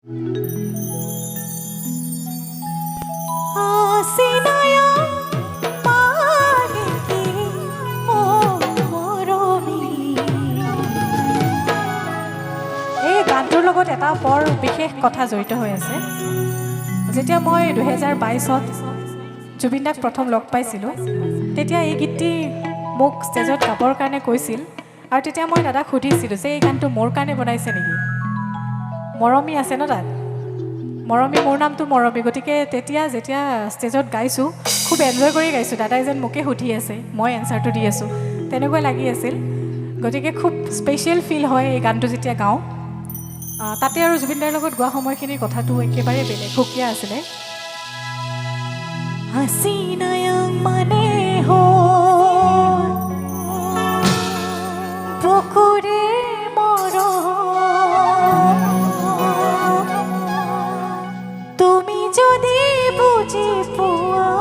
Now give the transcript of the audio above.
গানটোৰ লগত এটা বৰ বিশেষ কথা জড়িত হৈ আছে। যেতিয়া মই 2022ত জুবিন দাক প্ৰথম লগ পাইছিলোঁ, তেতিয়া এই গীতটি মোক ষ্টেজত গাবৰ কাৰণে কৈছিল। আৰু তেতিয়া মই দাদাক সুধিছিলোঁ যে এই গানটো মোৰ কাৰণে বনাইছে নেকি। মৰমী আছে ন তাত, মৰমী, মোৰ নামটো মৰমী। গতিকে যেতিয়া ষ্টেজত গাইছোঁ, খুব এনজয় কৰি গাইছোঁ। দাদাই যেন মোকে সুধি আছে, মই এনচাৰটো দি আছোঁ, তেনেকুৱা লাগি আছিল। গতিকে খুব স্পেচিয়েল ফিল হয় এই গানটো যেতিয়া গাওঁ। তাতে আৰু জুবিন দাৰ লগত গোৱা সময়খিনিৰ কথাটো একেবাৰে বেলেগ, সুকীয়া আছিলে। হাসিনায়াং মানে বুকুৰে মৰম, তুমি যদি বুজি পোৱা